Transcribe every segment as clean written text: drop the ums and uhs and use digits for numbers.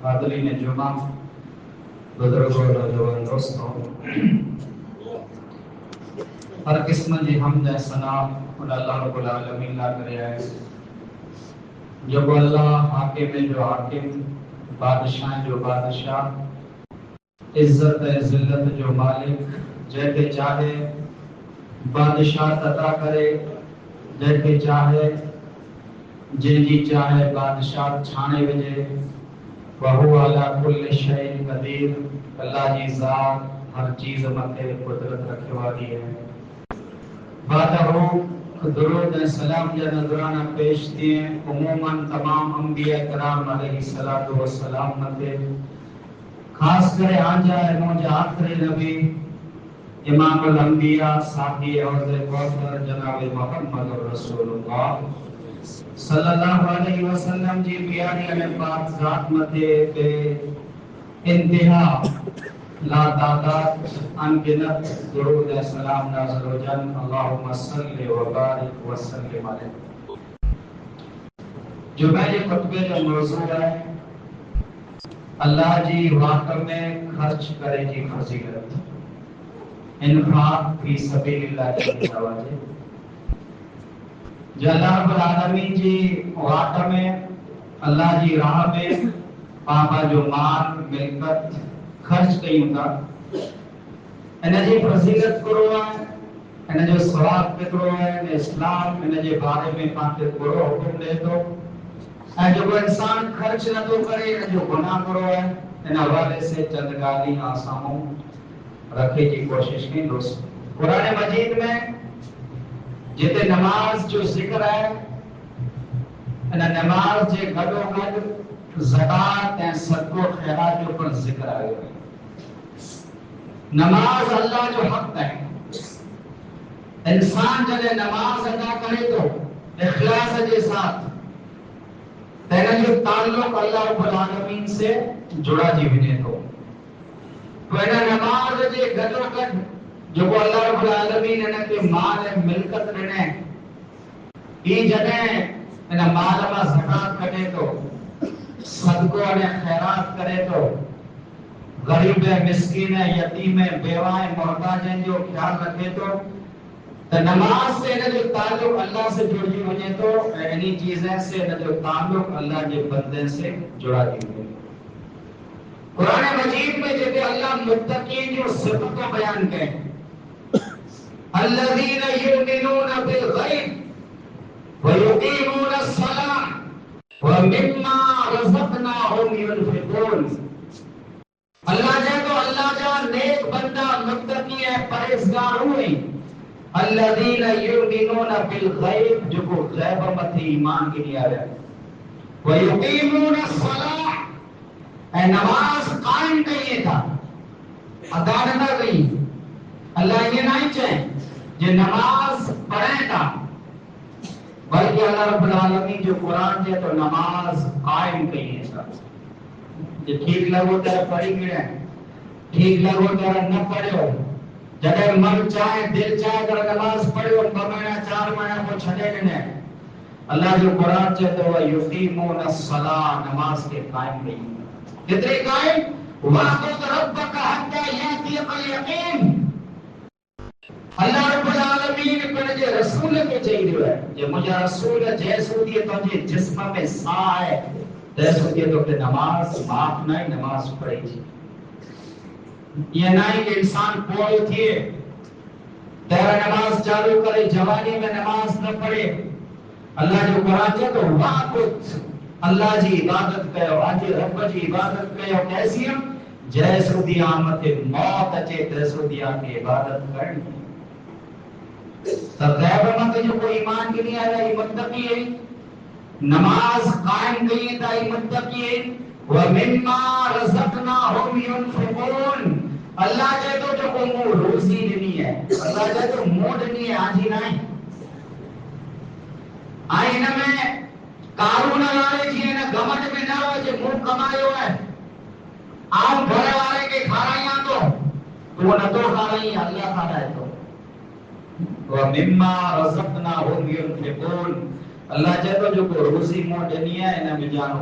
حاضرین جمعہ، بزرگوں اور نوجوان دوستوں، ہر قسم کی حمد و ثنا اللہ رب العالمین لا کرے ہے جو اللہ حاکم ہے، جو حاکم، بادشاہ جو بادشاہ، عزت ہے ذلت جو مالک، جیتے چاہے بادشاہ عطا کرے، جیتے چاہے جن جی چاہے بادشاہ چھانے وجے، وہو علی کل شیء قدیر، اللہ جی ذات ہر چیز متے قدرت رکھے والی ہے۔ بعدہ درود سلام یا نذرانہ پیش دیے عموماً تمام انبیاء کرام علیہ الصلوۃ والسلام متے، خاص کرے آنجا موجہ آخری نبی امام الانبیاء صاحب حوض کوثر جناب محمد رسول اللہ صلی اللہ علیہ وسلم جی پیاری علیہ پاک ذات متے بے انتہا لا تعداد انگنت درود سلام نازل و جن، اللہم صلی و بارک وسلم علیہ۔ جو میرے خطبے کا موضوع ہے اللہ جی واقع میں خرچ کرے جی فضیلت، انفاق فی سبیل اللہ کی توجہ، جو اللہ رب العالمین جی واقع میں اللہ جی راہ میں پاپا جو مال ملکت خرچ کئیں تا ان جی فضیلت کرو ہے، ان جو ثواب کرو ہے، ان اسلام ان جے بارے میں پاتے کرو حکم دے تو اے جو انسان خرچ نہ تو کرے، ان جو گناہ کرو ہے، ان حوالے سے چند گالی آساموں رکھے کی کوشش کی دوست۔ قرآن مجید میں جتے نماز جو ذکر ہے، ان نماز جے گھڑو گھڑ زکات ہیں صدقہ خیرات جو پر ذکر آئے ہوئے۔ نماز اللہ جو حق ہے، انسان جب نماز ادا کرے تو اخلاص کے ساتھ تیرا جو تعلق اللہ رب العالمین سے جڑا جی وجے تو اینا نماز جے گھڑو گھڑ جو کو اللہ رب العالمین ان کے مال ملکت رہنے یہ جگہ ان مال میں زکات کرے تو صدقہ اور خیرات کرے تو غریب ہے، مسکین ہے، یتیم ہے، بیوہ ہے، محتاج ہیں جو خیال رکھے تو نماز سے ان جو تعلق اللہ سے جڑ جی وجے تو انہی چیزیں سے ان جو تعلق اللہ کے بندے سے جڑا جی وجے۔ قرآن مجید میں جب اللہ متقین جو صفت کو بیان کریں، الذین یؤمنون بالغیب ویقیمون الصلاۃ ومما رزقناہم ينفقون۔ اللہ جائے تو اللہ جا نیک بندہ متقی ہے، پرہیزگار ہوئی۔ الذین یؤمنون بالغیب جو کو غیب مت ایمان کے لیے آیا، ویقیمون الصلاۃ اے نماز قائم کیے تھا، ادا نہ گئی۔ اللہ یہ نہیں چاہے جو نماز پڑھے تھا، بلکہ اللہ رب العالمین جو قرآن دے تو نماز قائم کیے تھا۔ جو ٹھیک لگو تیرا پڑھی گئے، ٹھیک لگو تیرا نہ پڑھو، جب من چاہے دل چاہے تیرا نماز پڑھو، 2 مہینہ 4 مہینہ کو چھڑے گئے۔ اللہ جو قرآن چاہتے ہوا یقیمون الصلاۃ نماز کے قائم نہیں کتنے قائم وَاعْبُدْ رَبَّكَ حَتَّىٰ يَأْتِيَكَ الْيَقِينُ۔ اللہ رب العالمین پر جو رسول کے چاہیے ہے، جو مجھے رسول ہے جیسو دیے تو جی جسم میں ساہ ہے جیسو دیے تو کہ نماز معاف نہیں، نماز پڑھے جی۔ یہ نہیں کہ انسان کوئی تھے تیرا نماز چالو کرے جوانی میں نماز نہ پڑھے۔ اللہ جو قرآن ہے تو وَاعْبُدْ اللہ جی عبادت کرو، آج رب جی عبادت کرو، کیسی ہم جیسو دی آمد موت اچے تیسو دی آمد عبادت کرنی۔ غیب مت جو کوئی ایمان کے لیے آیا یہ متقی ہے، نماز قائم کی تا یہ متقی ہے۔ وَمِمَّا رَزَقْنَاهُمْ يُنْفِقُونَ اللہ جائے تو جو کو منہ روزی دینی ہے، اللہ جائے تو منہ دینی ہے، آج ہی نہیں آئین میں قارون والے جی نے گمٹ میں نہ ہو جو منہ کمائے ہوئے آؤں گھر والے کے کھا رہی ہیں تو وہ نہ تو کھا رہی ہیں، اللہ کھا رہا ہے تو وَمِمَّا رَزَقْنَاهُمْ يُنْفِقُونَ اللہ چاہتا جو کو روزی مو ڈنی ہے ان میں جانو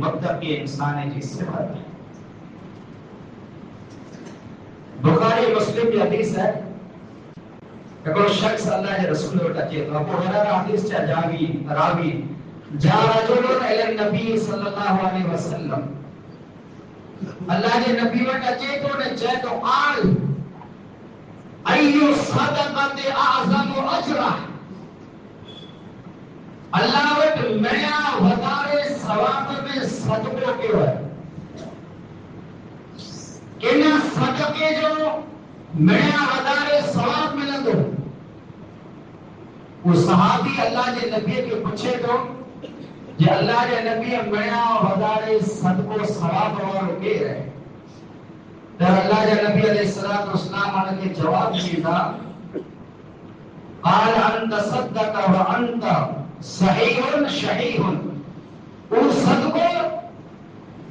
متقی انسان جی صفت ہے. بخاری مسلم کی حدیث ہے کہ شخص اللہ کے رسول وٹ اچے تو ابو ہریرہ حدیث چا راوی جا رجل الی النبی صلی اللہ علیہ وسلم اللہ کے نبی وٹ اچے تو نے چے تو آل ایو صدقت اعظم اجرا اللہ وٹ میا وڈارے ثواب میں صدقو کیو ہے کہ صدقے جو میا وڈارے ثواب ملندو. وہ صحابی اللہ کے نبی کے پوچھے تو جے اللہ کے نبی میا وڈارے صدقو ثواب وارو کے ہے تو اللہ کے نبی علیہ الصلوۃ والسلام ان کے جواب دیتا قال انت صدق وانت صحیح شحیح. وہ صدقو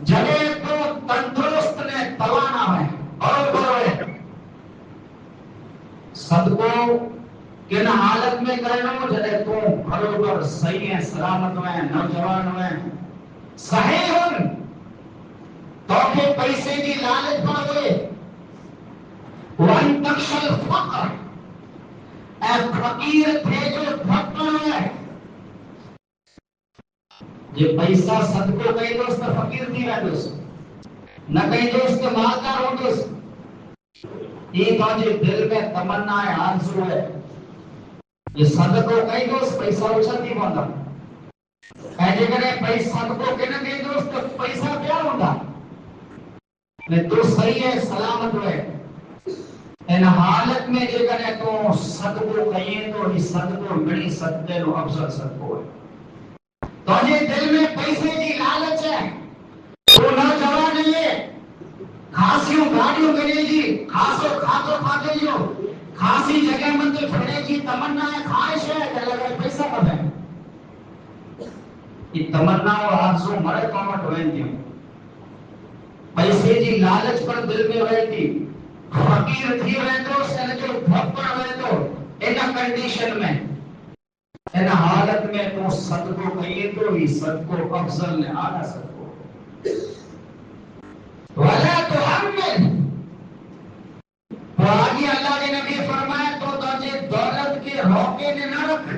جنے تو تندرست نے توانا ہے اور بڑے صدقو کن حالت میں کرنو جنے تو برابر صحیح ہے سلامت میں نوجوان میں صحیح ہن تو کہ پیسے کی لالچ پڑ ہوئے وان تخشل فقر اے فقیر تھے جو بھٹکن ہے یہ پیسہ صدقو کئی دوست فقیر تھی رہے دوست نہ کئی دوست مالدار ہو دوست یہ تو جو دل میں تمنا ہے آرزو ہے یہ صدقو کئی دوست پیسہ اچھا نہیں بندا ایجے کرے پیسہ صدقو کہنے کئی دوست پیسہ کیا ہوگا میں تو صحیح ہے سلامت ہے ان حالت میں جے کرے تو صدقو کہیں تو یہ صدقو بڑی صدقے نو افضل صدقو ہے. تو یہ دل میں پیسے کی لالچ ہے وہ نوجوان نہیں ہے خاصیوں گاڑیوں کرے گی خاصو کھاتو کھاتے جو خاصی جگہ من تو پھڑے کی تمنا ہے خواہش ہے کہ لگے پیسہ کب ہے یہ تمنا اور آرزو مرے کامٹ ہوئیں تھی پیسے کی لالچ پر دل میں ہوئے تھی فقیر تھی ہوئے تو سن جو بھپڑ ہوئے تو اینا کنڈیشن میں ان حالت میں تو صدقو کہیے تو ہی صدقو افضل نے آنا صدقو وَلَا تُحَمِّلْ تو آگے اللہ کے نبی فرمائے تو تجھے دولت کے روکے نے نہ رکھ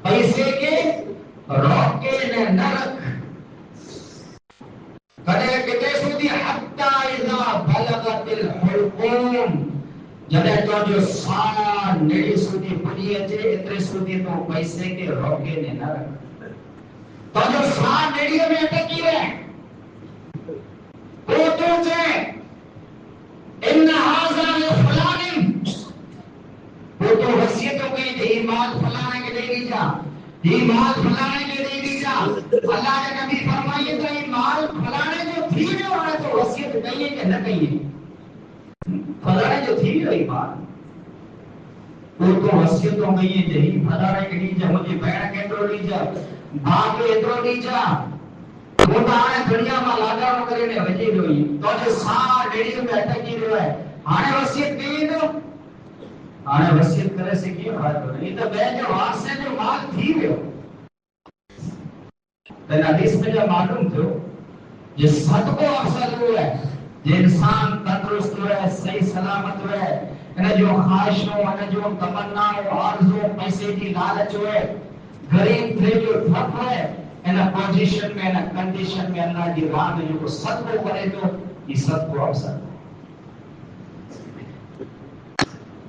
پیسے کے روکے نے نہ رکھ کدے کتے سودی حتی اذا بلغت الحلقوم جدے تو جو سارا نیڑی سودی پڑی اچے اترے سودی تو پیسے کے روکے نے نہ رکھ تو جو سارا نیڑی میں اٹکی ہے وہ تو جے ان حاضر فلانی وہ تو وصیتوں کے دے مال فلانے کے دے دی جا یہ مال فلانے کے دے دی جا اللہ کے نبی فرمائیے تو یہ مال فلانے جو تھی جو ہے تو وصیت کہیے کہ نہ کہیے فلانے جو تھی رہی بات وہ تو وصیتوں میں یہ جہی فلانے کے لیجا مجھے بہن کے اترو لیجا باپ کے اترو لیجا وہ تو آنے دنیا میں لاگا ہوں کرنے وجہ ہوئی تو جو سار ڈیڑی میں اٹکی رہا ہے آنے وصیت کہیے تو آنے وصیت کرے سے کیا بات ہو رہی تو بہن جو وارثے جو مال تھی رہے ہو تو حدیث میں جو معلوم تھو جو صدقو افضل ہوا ہے جو انسان تندرست ہوا ہے صحیح سلامت ہوا ہے انہیں جو خواہشوں انہیں جو تمنا آرزو پیسے کی لالچ ہوئے غریب تھے جو ٹھپ ہوئے انہیں پوزیشن میں انہیں کنڈیشن میں اللہ کی راہ میں جو صدقو کرے تو یہ صدقو افضل ہے.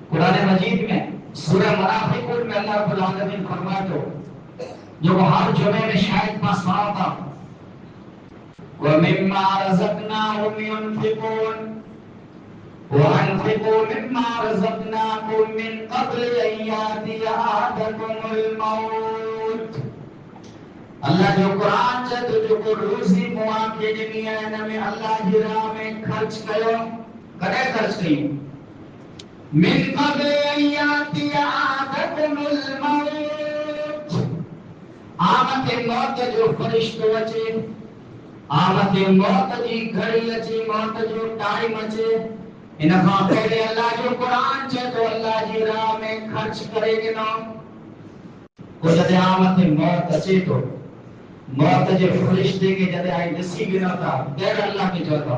قرآن مجید میں سورہ منافقون میں اللہ رب العالمین فرمایا تو جو ہر جمعے میں شاید پاس پڑھا تھا وَمِمَّا رَزَقْنَاهُمْ يُنْفِقُونَ وَأَنْفِقُوا مِمَّا رَزَقْنَاكُمْ مِنْ قَبْلِ أَنْ يَأْتِيَ أَحَدَكُمُ الْمَوْتُ. اللہ جو قرآن چاہتے جو کو روزی مواقع دنیا میں اللہ کی راہ میں خرچ کرو کرے خرچ کیوں من قبل ان یاتی احدکم الموت آمد موت جو فرشتو اچے آمد موت جی گھڑی اچے موت جو ٹائم اچے انہاں پہلے اللہ جو قرآن چاہے تو اللہ جی راہ میں خرچ کرے گے نا کو جدے آمد موت اچے تو موت جے فرشتے کے جدے آئی نسی بنا تھا دیر اللہ کی جوتا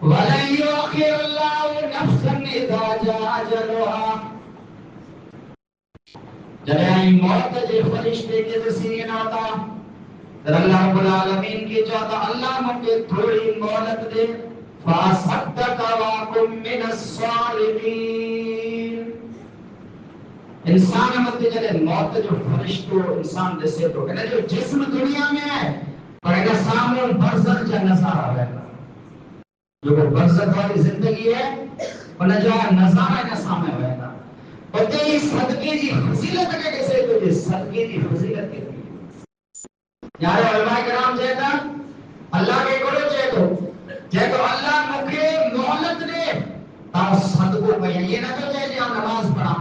وَلَنْ يُؤَخِّرَ اللَّهُ نَفْسًا إِذَا جَاءَ أَجَلُهَا جدے آئی موت جے فرشتے کے نسی بنا تھا در اللہ رب العالمین کی جوتا اللہ مجھے تھوڑی مہلت دے فَأَصَدَّقَ وَأَكُن مِّنَ الصَّالِحِينَ انسان مت جلے موت جو فرشتو انسان دسے تو کہ جو جسم دنیا میں ہے پر ایک سامنے برزخ کا نظارہ ہے جو برزخ والی زندگی ہے ان جو نظارہ کا سامنے ہوئے گا اور تے صدقے دی فضیلت کے کیسے تو یہ صدقے دی فضیلت کے یار علماء کرام کہتا اللہ کے کرو چے تو اللہ مکھے مہلت دے تا صدقوں کا یہ نہ تو چاہے جہاں نماز پڑھا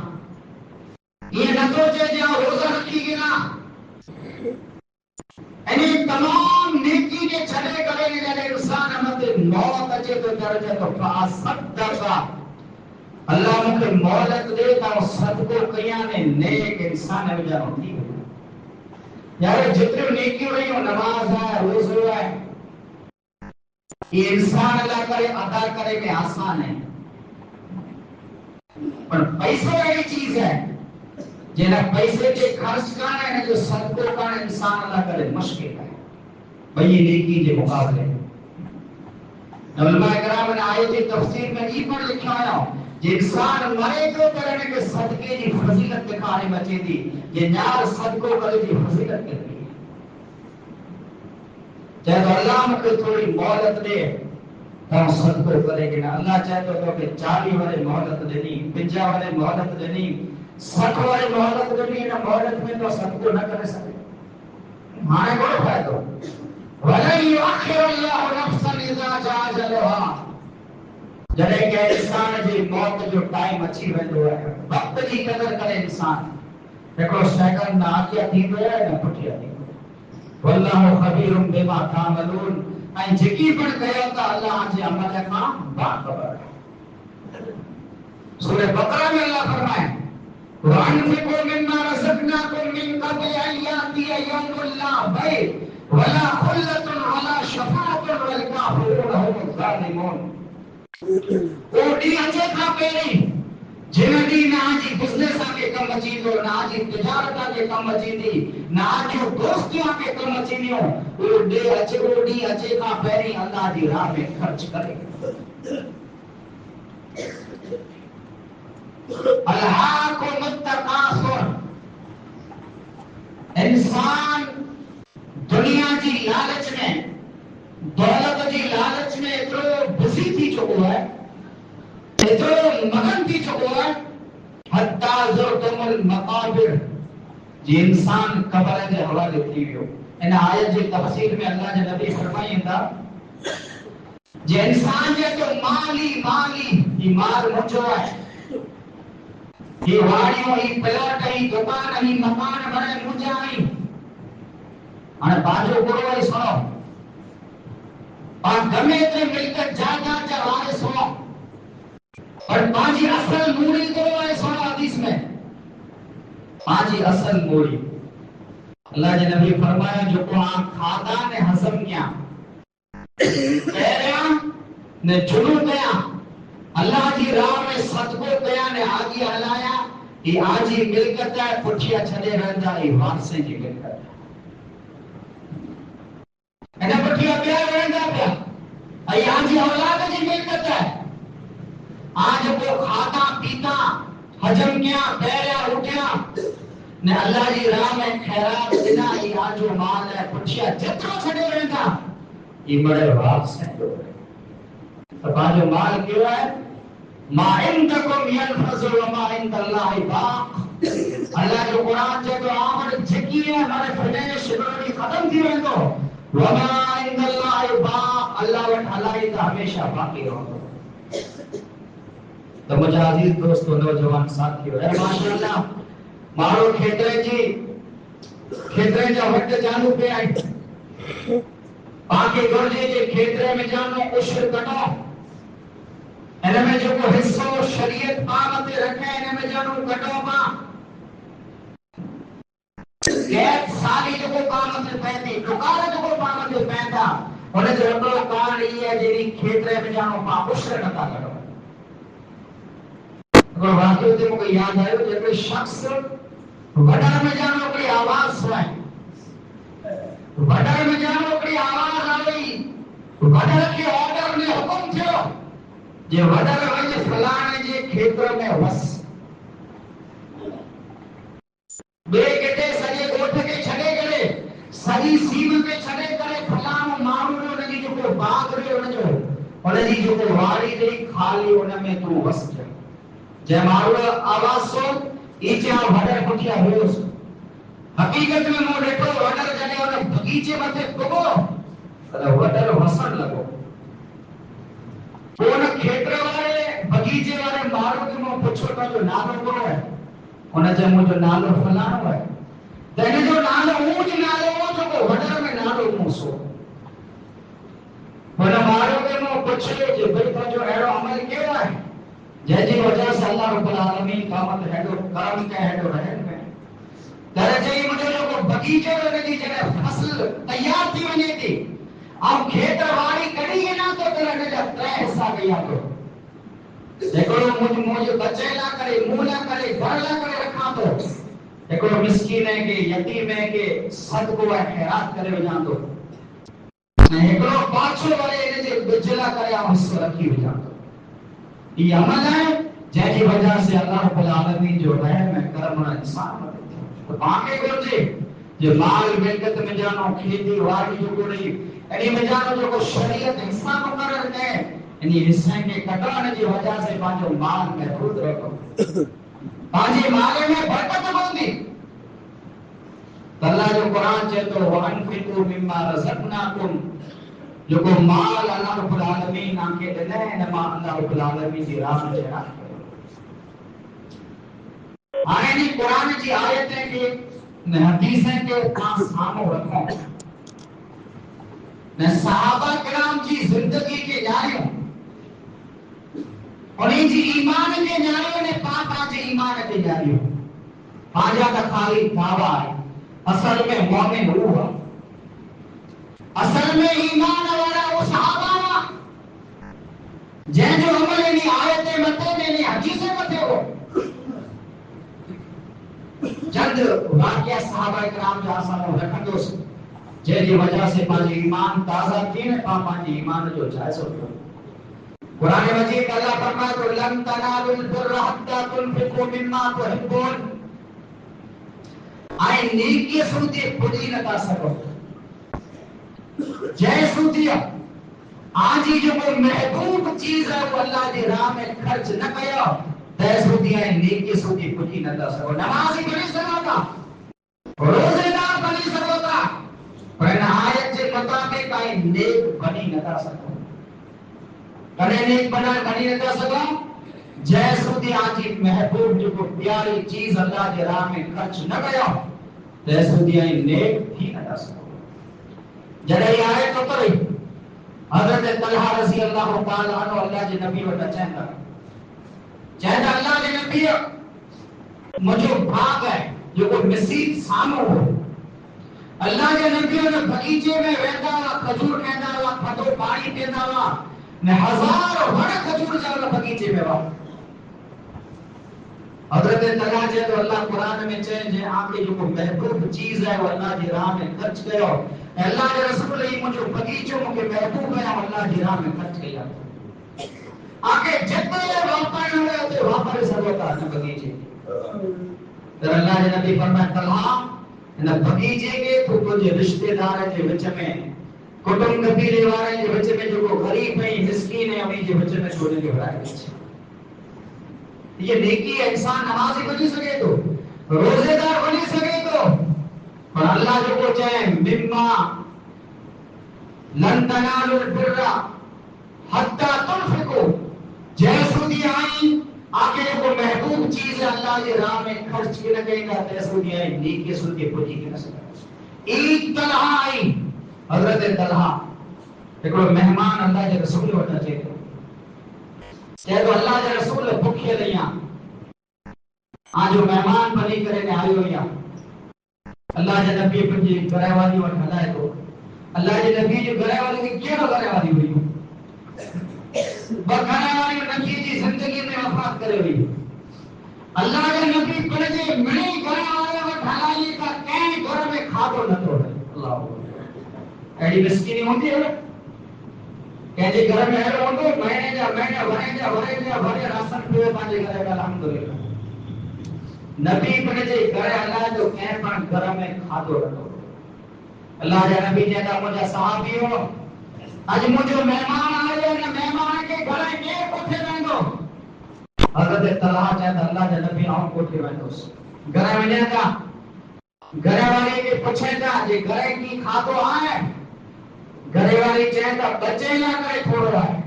یہ نہ تو چاہے جہاں روزہ رکھی گنا یعنی تمام نیکی کے چھڑے کرے گے جب انسان ہمیں موت اچے تو درجہ تو فاصدقا اللہ مکھے مہلت دے تا صدقوں کیاں نے نیک انسان ہے جہاں ہوتی ہے یار جتنے نیکی ہو رہی ہو نماز ہے روزہ ہے یہ انسان اللہ کرے ادا کرے میں آسان ہے پر پیسے ایک چیز ہے جنہ پیسے کے خرچ کرنا ہے جو صدقوں کا انسان اللہ کرے مشکل ہے بھئی یہ نیکی کے مقابلے علماء کرام نے آیت کی تفسیر میں یہ پر لکھا ہے کہ انسان مرے تو کرنے کے صدقے کی فضیلت دکھانے بچے دی یہ نیار صدقوں کرے کی فضیلت کے دی چاہے تو اللہ مجھے تھوڑی مہلت دے تو صدقوں کرے گا اللہ چاہے تو کہ 40 والے مہلت دینی 50 والے مہلت دینی 60 والے مہلت دینی نہ مہلت میں تو صدقوں نہ کرے سکے ہمارے کو فائدہ وَلَنْ يُؤَخِّرَ اللَّهُ نَفْسًا إِذَا جَاءَ أَجَلُهَا جڑے کہ انسان جی موت جو ٹائم اچھی ویندو ہے وقت کی قدر کرے انسان دیکھو سیکنڈ نہ آگیا تھی تو ہے نہ پٹھیا تھی واللہ خبیر بما تعملون این جکی پر گیا تا اللہ جی عمل کا باخبر ہے سورہ بقرہ میں اللہ فرمائے وَأَنْفِقُوا مِمَّا رَزَقْنَاكُم مِّن قَبْلِ أَن يَأْتِيَ يَوْمٌ لَّا بَيْعٌ وَلَا خُلَّةٌ وَلَا شَفَاعَةٌ وَالْكَافِرُونَ هُمُ الظَّالِمُونَ اوڈی اچھے تھا پہلی جن دی نہ آجی بزنس آکے کم اچھی دو نہ آجی تجارت آکے کم اچھی دی نہ آجی دوستی آکے کم اچھی دیو اوڈی اچھے تھا پہلی اللہ دی راہ میں خرچ کرے الہاکم التکاثر انسان دنیا کی لالچ میں دولت کی لالچ میں اترو بزی تھی چکو ہے اترو مگن تھی چکو ہے حتی زرتم المقابر جی انسان قبر کے حوالے تھی ویو ان آیت جی تفسیر میں اللہ نے نبی فرمائی تھا جی انسان جے تو مالی یہ مال مجھو ہے یہ واڑیوں ہی پلاٹ ہی دکان ہی مکان بڑے مجھے آئی اور باجو کرو والی سنو اور گمے تے مل کر جائیداد جا والے سنو اور باجی اصل موڑی کرو والے سنو حدیث میں باجی اصل موڑی اللہ کے نبی فرمایا جو قرآن کھاتا نے ہضم کیا کہہ رہا نے جنو کیا اللہ کی راہ میں صدقوں کیا نے آگی ہلایا یہ آجی ملکت ہے پٹھیا چھڑے رہتا یہ وارثے کی ملکت ہے انہیں پٹھیا کیا رہتا پیا یہ آجی اولاد کی ملکت ہے آج وہ کھاتا پیتا حجم کیا بیریا اٹھیا نے اللہ کی راہ میں خیرات دینا یہ آجو مال ہے پٹھیا جتنا چھڑے رہتا یہ بڑے وارثے جو ہے تو آجو مال کیوں ہے ما عندکم ينفذ وما عند اللہ باق اللہ جو قرآن جو آمد جکی ہے ہمارے فرنے شکرانی ختم تھی رہے تو وما عند اللہ باق اللہ وٹھالائی تا ہمیشہ باقی رہو تو مجھے عزیز دوستو نوجوان ساتھی ہے ماشاءاللہ مارو کھیترے جا وقت جانو پہ آئی باقی گرجے جے کھیترے میں جانو عشر کٹو انہیں میں جو کو حصہ شریعت پامت رکھے انہیں میں جانو کٹو پا پہنتی ٹکار جو کو پانا جو پہنتا انہیں جو ہمارا کار یہ ہے جیری کھیترے میں جانو پا عشر نتا کرو اگر واقعی ہوتے مجھے یاد آئے ہو جب شخص وڈر میں جانو کوئی آواز سوائے وڈر میں جانو کوئی آواز آئی وڈر کے آرڈر نے حکم تھے یہ وڈر وجہ فلانے جے کھیتر میں وس بے گٹے سجے گوٹھ کے چھڑے کرے سری سیم کے چھڑے کرے فلانو مارو جو نجی جو کو باغ رہے ہو جو انجی جو کو واری دے خالی ان میں تو وس جے مارو آواز سو ایچے آ وڈر پٹھیا ہوئے سو حقیقت میں مو ڈیٹو وڈر جنے اور بگیچے متے پگو وڈر وسن لگو کون کھیتر والے بگیچے والے مارو کے مو پچھو کا جو نالو کو ہے انہیں جب مجھے نالو فلانو ہے تینے جو نالو اونج نالو ہو جو کو وڈر میں نالو موسو انہیں مارو کے مو پچھو جو بلکہ جو ایرو عمل کیا ہے جیجی وجہ سے اللہ رب العالمین قامت ہیڈو کرم کے ہیڈو رہن میں درجہ ہی مجھے جو کو بگیچے ہونے دی جگہ فصل تیار تھی ونے تھی اب کھیتر واری کڑی ہے نا تو تیرے جب ترے حصہ گیا تو ایکڑو مجھے بچے نہ کرے منہ نہ کرے گھر نہ کرے رکھا تو ایکڑو مسکین ہے کہ یتیم ہے کہ صدقہ ہے خیرات کرے ہو جان تو ایکڑو پاچھو والے انہیں جو بجلا کرے ہم حصہ رکھی ہو جان تو یہ عمل ہے جیسی وجہ سے اللہ رب العالمین جو رحم ہے کرم اور انسان تو آنکھیں کرتے جو مال ملکت میں جانو کھیتی واری جو کو رہی یعنی میں جانو جو کو شریعت انسان مقرر ہے یعنی حصے کے کٹانے کی وجہ سے پانچو مال محفوظ رکھو پانچے مالے میں برکت ہوندی اللہ جو قرآن چاہتے ہو وَأَنْفِقُوا مِمَّا رَزَقْنَاكُمْ جو کو مال اللہ رب العالمین آنکے دلے نما اللہ رب العالمین کی راہ میں چڑھا آئینی قرآن کی آیتیں کہ حدیثیں کے پاس سامو رکھوں میں صحابہ کرام کی زندگی کے جائیوں انہیں جی ایمان کے جائیوں نے پاپا جی ایمان کے جائیوں آجا کا خالی دعویٰ ہے اصل میں مومن ہوا اصل میں ایمان والا وہ صحابہ جن جو عمل انہیں آیتیں متے میں انہیں حدیثیں متے ہو چند واقعہ صحابہ کرام جو آسان ہو رکھن دو سے جی وجہ سے پانچ ایمان تازہ کیے پانچ ایمان جو جائز ہوتے قرآن مجید اللہ فرمائے تو لن تنالوا البر حتى تنفقوا مما تحبون آئے نیکی سنتی خودی نتا سکو جے سنتی آج ہی جو وہ محبوب چیز ہے وہ اللہ دی راہ میں خرچ نہ کیا تے سنتی آئے نیکی سنتی خودی نتا سکو نمازی بنی سکتا روزے دار بنی سکتا پر نہایت سے مطابق آئے نیک بنی نتا سکو کنے نیک بنی نتا سکو جیسو دی آجی محبوب جو کو پیاری چیز اللہ دی راہ میں خرچ نہ گیا جیسو دی آئی نیک بھی نہ سکو جڑے یہ آئے تو کریں حضرت طلحہ رضی اللہ تعالیٰ عنہ اللہ جی نبی وٹا چاہتا اللہ جی نبی مجھو بھاگ ہے جو کو مسیح سامو ہو اللہ جی نبی نے بگیچے میں ویدا ہوا کھجور کہنا ہوا پھٹو پانی کہنا ہوا نے ہزار بڑا کھجور جاولا بگیچے میں ہوا حضرت طلحہ جے تو اللہ قرآن میں چاہیں جے آپ کے جو محبوب چیز ہے وہ اللہ جی راہ میں خرچ گیا اللہ کے رسول اللہ مجھے بگیچوں مجھے محبوب ہے اللہ جی راہ میں خرچ گیا آگے جتنے واپر ہوئے ہوتے واپر سروتا ہے بگیچے در اللہ جی نبی فرمائے طلحہ ان بگیچے کے تو تجھے رشتہ دار کے وچ میں کٹم قبیلے والے کے وچ میں جو غریب ہیں مسکین ہیں انہیں کے وچ میں چھوڑنے کے برائے یہ نیکی انسان نمازی بنی سکے تو روزے دار بنی سکے تو اور اللہ جو کو چاہے مما لن تنالوا البر حتى تنفقوا جیسو دی آئی آگے جو کو محبوب چیز ہے اللہ کی راہ میں خرچ کی لگے گا جیسو دی آئی نیکی سن کے پوچھی کی نہ سکتا ایک طلحہ آئی حضرت طلحہ ایکڑو مہمان اللہ کے رسول ہوتا چاہتے کہ تو اللہ کے رسول بھوکے لیا آج جو مہمان بنی کرے نے آئی ہویا اللہ جے نبی پنجی گھر والی وٹ ہلائے تو اللہ جے نبی جو گھر والی کی کیڑو گھر والی ہوئی گھر والی نبی جی زندگی میں وفات کرے ہوئی اللہ جے نبی پنجی مڑی گھر والے وٹ ہلائی کا کہیں گھر میں کھادو نہ تو اللہ ایڈی مسکینی ہوندی ہے کہ جی گھر میں ہے ہوندو مہینے بھرے راشن پیو پانجے گھر کا الحمدللہ نبی پنجی گھر اللہ جو کہیں پان گھر میں کھادو نہ تو اللہ جے نبی جے دا مجھا صحابیو اج مجھو مہمان آئے نہ مہمان کے گھر کے کوٹھے ویندو حضرت طلحہ چاہتا اللہ جے نبی آؤں کوٹھے ویندوس گھر ونے تا گھر والے کے پوچھے تا جے گھر کی کھادو آئے گھر والی چاہتا بچے نہ کرے تھوڑو آئے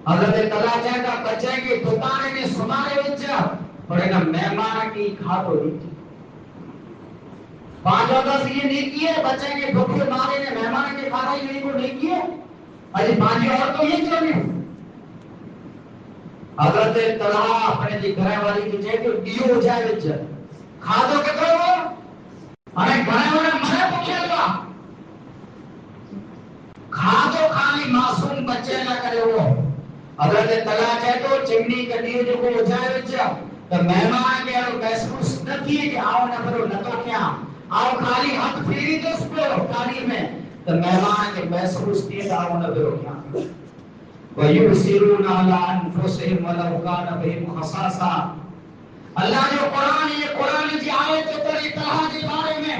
حضرت طلحہ چاہتا بچے کی دکانے میں سمارے وچ اور اینا مہمان کی کھادو دیتی پانچوں دس یہ نہیں کیے بچے کے دکھے مارے نے مہمان کے کھانا ہی نہیں کو نہیں کیے اجی پانچی اور تو یہ کیوں نہیں حضرت طلحہ اپنے جی گھر والی کی چاہتے دیو ہو جائے بچہ کھادو کے کرو ہمیں گھر والا مرے تو کھیل گا کھادو خالی معصوم بچے نہ کرے وہ حضرت طلحہ چاہتے چمنی کا دیو جو کو ہو جائے بچہ تو مہمان کے محسوس نہ کیے کہ آؤ نہ کرو نہ تو کیا آؤ خالی ہاتھ پھیری تو اس پہ کھالی میں تو مہمان کے محسوس کیے آؤ نہ کرو کیا وَيُسِرُونَ عَلَىٰ أَنفُسِهِمْ وَلَوْ كَانَ بِهِمْ خَصَاصَةٌ اللہ جو قرآن یہ قرآن کی آیت پڑھی طلحہ کے بارے میں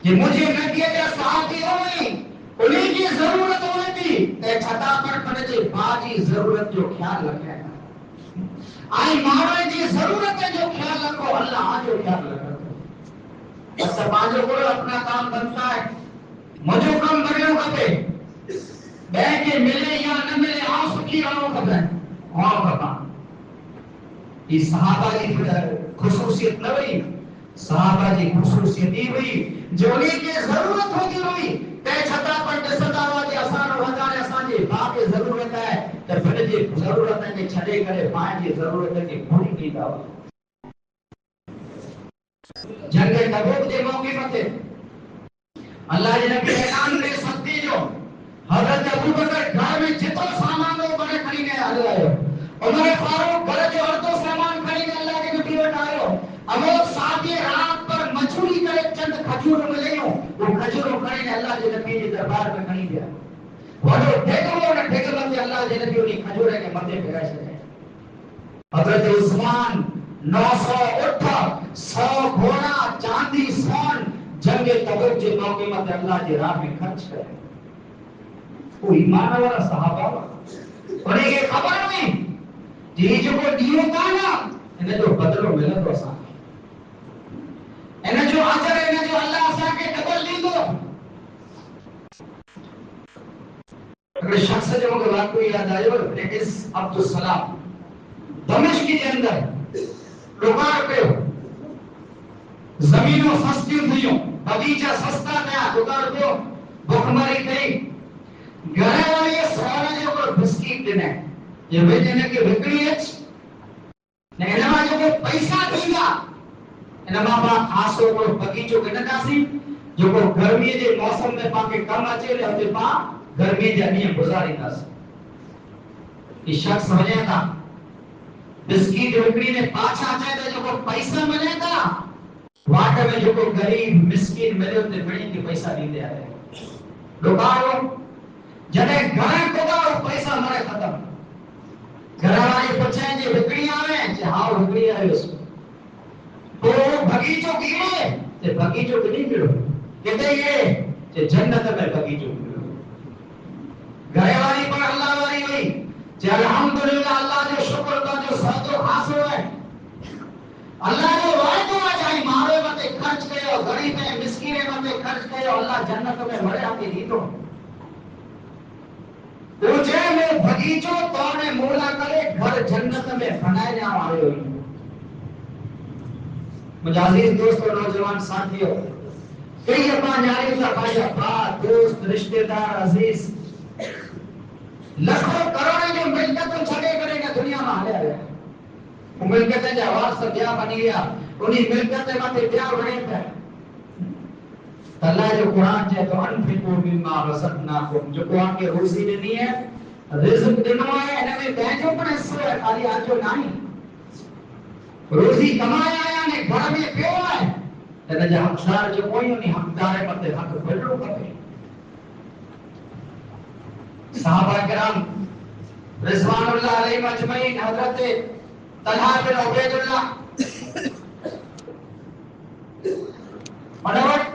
کہ مجھے نبی کے صحابی ہوئی انہیں کی ضرورت ہوئی تھی کہ چھتا پر پڑے جی باجی ضرورت جو خیال رکھے آئی مارے جی ضرورت ہے جو خیال رکھو اللہ جو خیال رکھو بس باجو کو اپنا کام بنتا ہے مجھے کام بنو کھپے بیٹھ کے ملے یا نہ ملے آؤ سکھی آؤ کھپے آؤ کھپا یہ صحابہ کی خصوصیت نہ ہوئی صحابہ کی خصوصیت یہ ہوئی جو انہیں کی ضرورت ہوتی ہوئی تے چھتا پر دستا ہوا جی آسان و ہزار آسان جی باقی ضرورت ہے تو پھر جی ضرورت ہے کہ چھڑے کرے پائیں جی ضرورت ہے کہ پوری کی دعوت جنگ تبوک کے موقع پر اللہ جی نبی اعلان دے سکتی جو حضرت ابو بکر گھر میں جتنا سامان ہو بڑے خریدنے آلے آئے عمر فاروق گھر جو ہر دو سامان خریدنے اللہ کے نبی وٹ آئے اب ساتھی رات پر مچھوری کرے چند کھجور ملے ہو وہ کھجور خریدنے اللہ کے نبی کے دربار میں خرید گیا وہ جو ٹھیکو نہ ٹھیکو بندے اللہ کے نبی انہیں کھجور کے مدے پہ گئے سے حضرت عثمان 900 اٹھ 100 گھوڑا چاندی سون جنگ تبوک کے موقع پر اللہ کی راہ میں خرچ کرے وہ ایمان والا صحابہ انہیں یہ خبر نہیں جی جو کو دیو کانا انہیں جو بدلو ملے تو آسان انہیں جو اجر انہیں جو اللہ آسان کے ڈبل لی دو اگر شخص جو مجھے بات کو یاد آئے وہ اس عبدالسلام دمشق کے اندر لوکار پہ زمینوں سستی تھیوں بگیچہ سستا نیا لوکار پہ بھکمری کئی گھر والی سوالہ جو پر بسکیٹ دینے یہ بیٹھنے کی بکری ہے انما جو کو پیسہ دیگا انما با خاصو کو بگیچوں کے نکاسی جو کو گرمی کے موسم میں پاکے کم اچے لے ہوتے پا گرمی جانیے گزاری ناس یہ شخص سمجھے تھا بسکیٹ بکری نے پاچھا چاہتا جو کو پیسہ ملے تھا واقع میں جو کو غریب مسکین ملے ہوتے بڑی کی پیسہ نہیں دے آئے لوکارو جنہیں گھر کو دا پیسہ مرے ختم گھر والی پوچھیں جی بکری آویں جی ہاں بکری آئے اس تو بگیچوں گیرے جی بگیچوں کی نہیں گرو کہتے یہ جی جنت میں بگیچوں گرو گھر والی پر اللہ والی ہوئی جی الحمدللہ اللہ جو شکر کا جو ساتھ و خاص ہوئے اللہ جو وائے تو آجائی مارے مطے خرچ کرے اور غریب میں مسکینے مطے خرچ کرے اور اللہ جنت میں مرے آتی نہیں تو اوچے میں بگیچوں توڑنے مولا کرے گھر جنت میں بنائے جاؤ آئے ہوئی مجازیز دوست اور نوجوان ساتھیوں کئی اپنا جاری کا بھائی اپنا دوست رشتہ دار عزیز لکھوں کروڑے جو ملکتوں چھڑے کرے گا دنیا میں آلے آئے وہ ملکتیں جو آواز سے بیا بنی گیا انہیں ملکت متے بیا بنے پہ اللہ جو قرآن چاہے تو انفقوا مما رزقناکم جو قرآن کے روزی دینی ہے رزق دنو ہے انہیں میں بینجو پر حصہ ہے خالی آجو نہیں روزی کمایا آیا نے گھر میں پیو ہے لیکن جہاں حقدار جو کوئی نہیں حقدار متے حق بڑھو کرے صحابہ کرام رضوان اللہ علیہ مجمعین حضرت طلحہ بن عبید اللہ منوٹ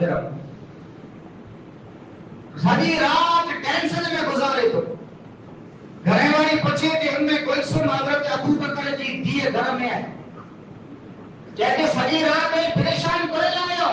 درہم ساری رات ٹینشن میں گزارے تو گھرے والی پوچھے کہ ان میں کوئی سن حضرت ابو بکر جی دیے گھر میں ہے کہتے ساری رات میں پریشان کرے لائے ہو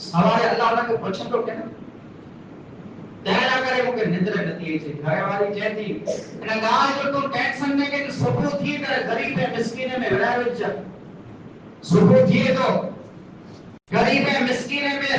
سوائے اللہ اللہ کے پوچھن تو کہنا تیرا کرے وہ کہ ندر نتی ہے گھر والی کہتی انہیں گاہ جو تو ٹینشن میں کہ صبح تھی کرے غریب ہے مسکینے میں ورائے وچا صبح تھی تو غریب ہے مسکینے میں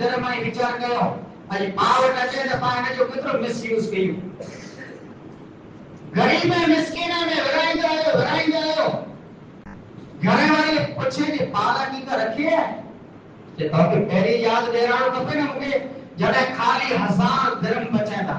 درہم آئی وچار کہو آج پاوٹ اچھے دفعہ ہے جو کتر مس یوز کی غریب ہے مسکینے میں ورائے جائے گھر والے پوچھے کہ پالا کی کا رکھی ہے کہ تاکہ پہلی یاد دے رہا ہوں کپے نہ مجھے جڑے خالی 1000 درہم بچے تھا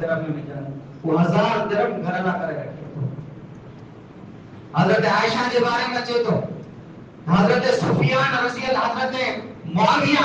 درہم میں جانا وہ 1000 درہم گھر نہ کرے رکھے حضرت عائشہ کے بارے میں چاہے تو حضرت سفیان رضی اللہ حضرت معاویہ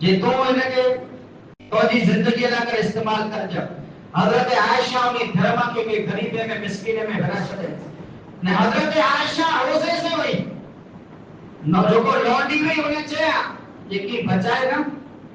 یہ دو انہیں کے تو جی زندگی اللہ کر استعمال کر جب حضرت عائشہ انہیں درہمہ کے غریبے میں مسکینے میں بھرا چلے حضرت عائشہ روزے سے ہوئی نہ جو کو لوٹی ہوئی انہیں چاہیا یہ کی بچائے گا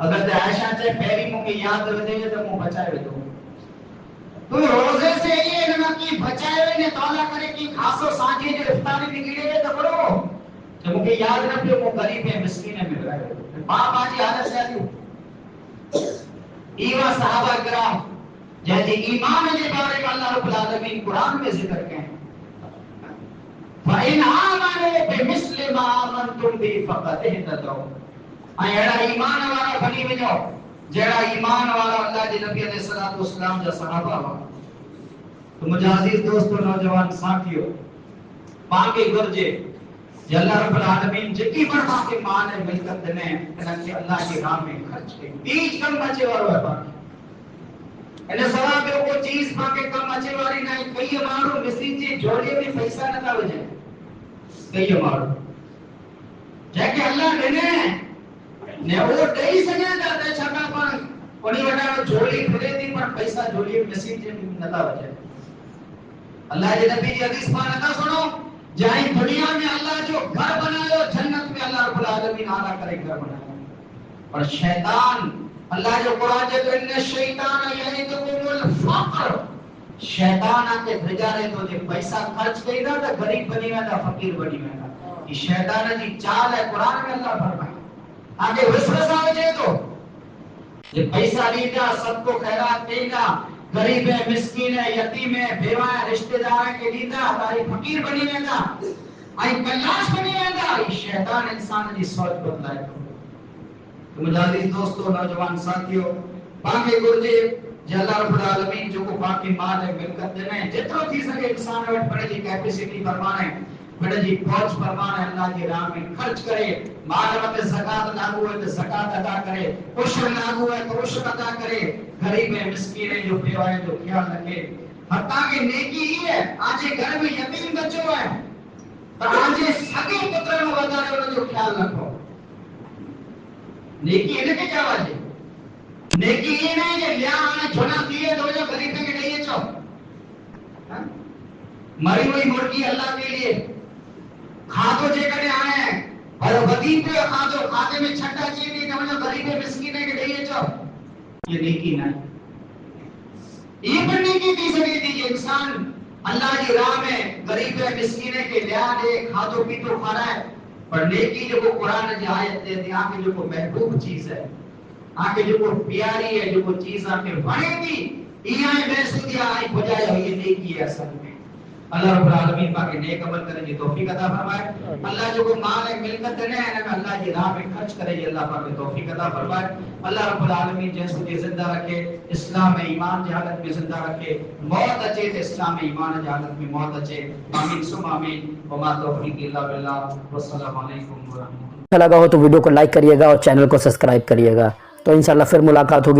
حضرت عائشہ چاہے پہلی مو کی یاد رہے ہیں تو مو بچائے ہوئے تو روزے سے یہ انہوں کی بچائے ہوئے نے تولا کرے کی خاصو سانجی جو افطاری نکلے گئے تو کرو تو مجھے یاد نہ پہ وہ غریب ہے مسکین ہے میں رہے باپ آجی حالت سے آتی ایوہ صحابہ کرام جیسے ایمان کے بارے میں اللہ رب العالمین قرآن میں ذکر کہیں فَإِنْ آمَنُوا بِمِثْلِ مَا آمَنْتُمْ بِهِ فَقَدْ اهْتَدَوْا ایڑا ایمان والا بنی میں جاؤ جیڑا ایمان والا اللہ کے نبی علیہ الصلوۃ والسلام جو صحابہ ہوا تو مجھے عزیز دوستو نوجوان ساتھیو پاکے گرجے جے اللہ رب العالمین جکی برما کے مان ہے ملکت نے کہ اللہ کی راہ میں خرچ کے بیچ کم بچے والو ہے باقی انہیں سواب ہے وہ چیز پاکے کم بچے والی نہیں کئی مارو مسیح جی جوڑیے بھی پیسہ نہ تھا وجہ کئی مارو جے کہ اللہ نے وہ دئی سجا جاتے چھکا پر پڑی وڈا جوڑی کھلے دی پر پیسہ جوڑی مسیح جی نہ تھا وجہ اللہ کے نبی کی حدیث پاک نہ سنو جہاں دنیا میں اللہ جو گھر بنایا جنت میں اللہ رب العالمین اعلیٰ کرے گھر بنایا اور شیطان اللہ جو قرآن جو ان الشیطان یعدکم الفقر شیطان آتے بھجا رہے تو جو پیسہ خرچ کری دا تو غریب بنی میں دا فقیر بنی میں دا یہ شیطان جی چال ہے قرآن میں اللہ فرمائے آگے وسوسہ ہو جائے تو یہ پیسہ لیتا سب کو خیرات دے گا غریب ہے مسکین ہے یتیم ہے بیوہ ہے رشتہ دار کے لیتا ہماری فقیر بنی میں دا آئی کلاش بنی میں دا یہ شیطان انسان جی سوچ بدلائے تو مجھے دوستو نوجوان ساتھیو باقی گرجے جے اللہ رب العالمین جو کو باقی مال ہے ملکت دینے جترو تھی سکے انسان وقت بڑے جی کیپیسٹی فرمانے بڑے جی پہنچ فرمانے اللہ کی راہ میں خرچ کرے مال میں زکاة لاگو ہے تو زکاة ادا کرے عشر لاگو ہے تو عشر ادا کرے غریب ہے مسکین ہے جو بیوہ ہے جو خیال رکھے حتیٰ کہ نیکی ہی ہے آجے گھر میں یتیم بچو ہے پر آجے سگے پتر میں وزارے انہوں جو خیال رکھو نیکی انہیں کے کیا وجہ نیکی یہ نہیں کہ لیا آنے چھونا دیئے تو جو غریبے کے لئے چو مری ہوئی مرگی اللہ کے لیے کھاتو جے کرے آنے ہیں اور غدیب پہ کھاتو کھاتے میں چھٹا چیئے کہ جو غریبے مسکینے کے لئے چو یہ نیکی نہیں یہ پر نیکی دی سکے تھی کہ انسان اللہ کی راہ میں غریبے مسکینے کے لیا دے کھاتو پیتو کھا رہا ہے پر نیکی جو کو قرآن جی آیت دے دی آنکہ جو کو محبوب چیز ہے آنکہ جو کو پیاری ہے جو کو چیز آنکہ بڑھے دی یہ آئے محسوس دیا آئی بجائے ہوئی نیکی ہے اصل میں اللہ رب العالمین پاک نیک عمل کرنے کی توفیق عطا فرمائے. اللہ جو کو مال ہے ملکت دینے ہے نا اللہ کی راہ میں خرچ کرے اللہ پاک توفیق عطا فرمائے. اللہ رب العالمین جیسے کہ زندہ رکھے اسلام میں ایمان کی حالت میں زندہ رکھے, موت اچے تو اسلام میں ایمان کی حالت میں موت اچے. آمین ثم آمین. وما توفیق الا باللہ. والسلام علیکم ورحمۃ اللہ. اچھا لگا ہو تو ویڈیو کو لائک کریے گا اور چینل کو سبسکرائب کریے گا. تو انشاءاللہ پھر ملاقات ہوگی.